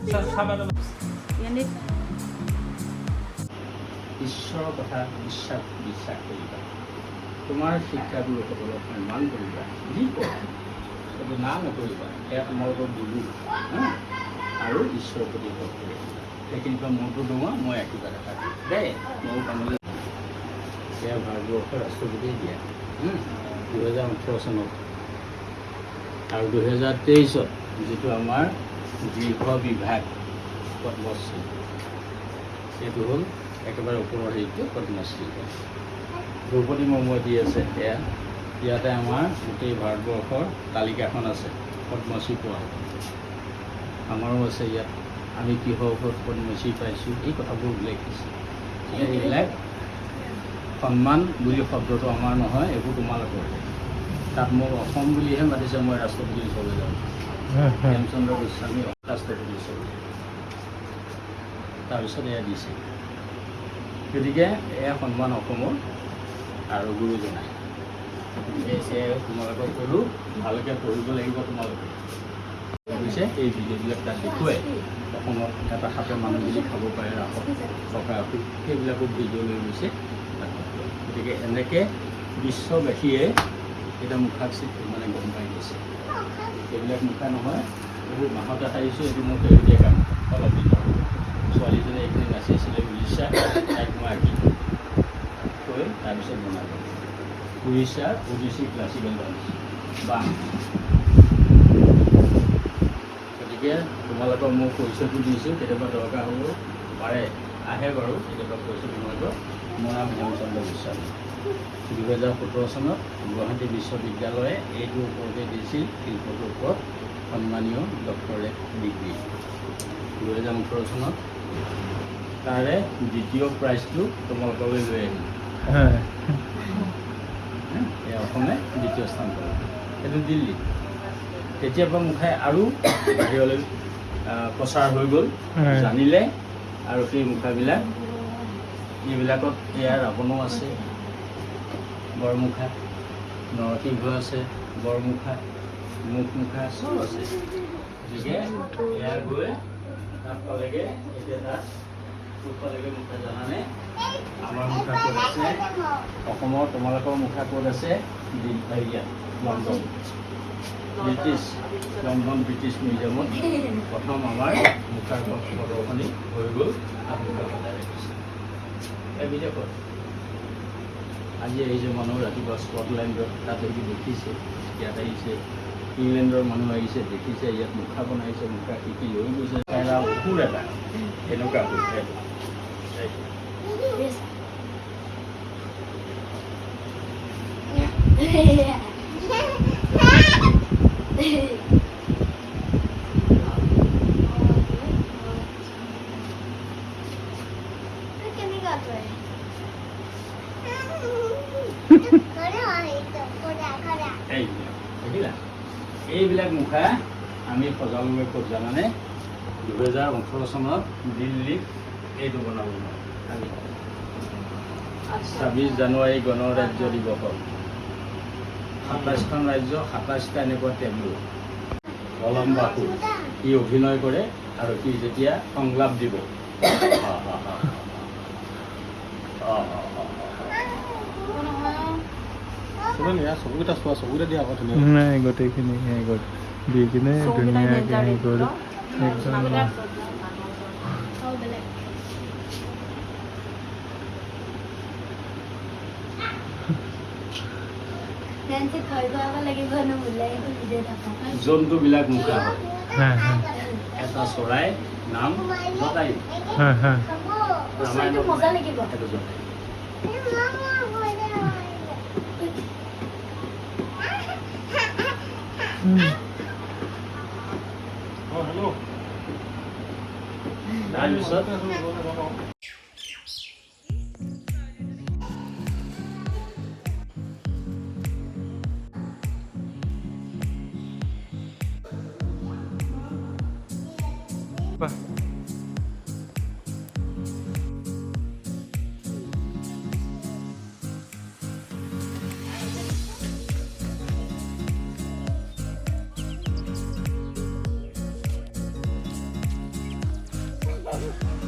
ঈশ্বৰৰ কথা বিশ্বাস কৰিবা তোমাৰ শিক্ষাগুৰুসকলক সন্মান কৰিবা যি কয় সেইটো না নকৰিবা সেয়া তোমালোকৰ গুৰু আৰু ঈশ্বৰৰ প্ৰতি ভক্তি সেইখিনিৰ পৰা মনটো দৌৰা মই কিবা দেখা দেই ময়ো কামলৈ সেয়া ভাৰতবৰ্ষৰ ৰাষ্ট্ৰপতিয়ে দিয়া 2018 চনত আৰু 2023 যিটো আমাৰ গৃহ বিভাগ পদ্মশ্ৰী সেইটো হ'ল একেবাৰে ওপৰৰ হেৰিটো পদ্মশ্ৰী দ্ৰৌপদী মুৰ্মুৱে দি আছে এয়া ইয়াতে আমাৰ গোটেই ভাৰতবৰ্ষৰ তালিকাখন আছে পদ্মশ্ৰী পোৱা আমাৰো আছে ইয়াত আমি কিহৰ ওপৰত পদ্মশ্ৰী পাইছোঁ এই কথাবোৰ উল্লেখ দিছে এইবিলাক সন্মান বুলি শব্দটো আমাৰ নহয় এইবোৰ তোমালোকৰ তাত মোক অসম বুলিহে মাতিছে মই ৰাষ্ট্ৰপতি হিচাপে যাওঁ হেমচন্দ্ৰ গোস্বামী ৰাষ্ট্ৰপতি হিচাপে তাৰপিছত এয়া দিছে গতিকে এয়া সন্মান অসমৰ আৰু গুৰুজনাই গতিকে তোমালোকক ক'লোঁ ভালকৈ পঢ়িব লাগিব তোমালোকে কৈছে এই ভিডিঅ'বিলাক তাত দেখুৱাই অসমত এটা হাতে মানুহ যদি খাব পাৰে ৰাসত থকা সেইবিলাকো ভিডিঅ' লৈ গৈছে গতিকে এনেকৈ বিশ্ববাসীয়ে এটা মুখাক মানে গম পাই গৈছে এইবিলাক মুখা নহয় এইবোৰ মাহতে সাৰিছোঁ এইটো মোৰ শেহতীয়া কাম অলপ দিন ছোৱালীজনী এইখিনি নাচি আছিলে উৰিষ্যা তাইক মই আঁকি থৈ তাৰপিছত বনালোঁ উৰিষ্যাৰ ওডিচি ক্লাছিকেল ডান্স বা গতিকে তোমালোকক মই পৰিচয়টো দিছোঁ কেতিয়াবা দৰকাৰ হ'ব পাৰে আহে বাৰু কেতিয়াবা পৰিচয় তোমালোকক মোৰ নাম হেমচন্দ্ৰ গোস্বামী 2017 চনত গুৱাহাটী বিশ্ববিদ্যালয়ে এইটোৰ ওপৰতে দিছিল শিল্পটোৰ ওপৰত সন্মানীয় ডক্টৰেট ডিগ্ৰী 2018 চনত তাৰে দ্বিতীয় প্ৰাইজটো তোমালোকলৈ লৈ আহিম অসমে দ্বিতীয় স্থান পালে সেইটো দিল্লী তেতিয়াৰ পৰা মুখাই আৰু বাহিৰলৈ প্ৰচাৰ হৈ গ'ল জানিলে আৰু সেই মুখাবিলাক এইবিলাকত এয়া ৰাৱণো আছে বৰমুখা নৰসিংহ আছে বৰমুখা মুখা চব আছে গতিকে এয়া গৈ তাত পালেগৈ এতিয়া তাত ক'ত পালেগৈ মুখা জানানে আমাৰ মুখা ক'ত আছে অসমৰ তোমালোকৰ মুখা ক'ত আছে হেৰিয়াত লণ্ডন ব্ৰিটিছ মিউজিয়ামত প্ৰথম আমাৰ মুখাৰ প্ৰদৰ্শনী হৈ গ'ল তাত মুখা সজাই ৰাখিছে এই বিদেশত আজি আহিছে মানুহ ৰাতিপুৱা স্কটলেণ্ডত তাত আহি দেখিছে ইয়াত আহিছে ইংলেণ্ডৰ মানুহ আহিছে দেখিছে ইয়াত মুখা বনাইছে মুখা শিকি লৈ গৈছে এটা অসুৰ এটা এনেকুৱা হৈছে এইবিলাক মুখা আমি সজাবলৈ ক'ত জানানে 2018 চনত দিল্লীত এইটো বনাব আমি 26 জানুৱাৰী গণৰাজ্য দিৱসত 27খন ৰাজ্য 27টা এনেকুৱা টেবলো কলম বাসু সি অভিনয় কৰে আৰু সি যেতিয়া সংলাপ দিব চবকেইটা চোৱা চবকেইটা দিয়া আকৌ ধুনীয়া নাই গোটেইখিনি দি কিনে ধুনীয়াকৈ হেৰি কৰি জন্তুবিলাক মুখা হয় এটা চৰাই নাম জটায়ু ৰামায়ণত সেইটো জটায়ু তাৰপিছত আৰু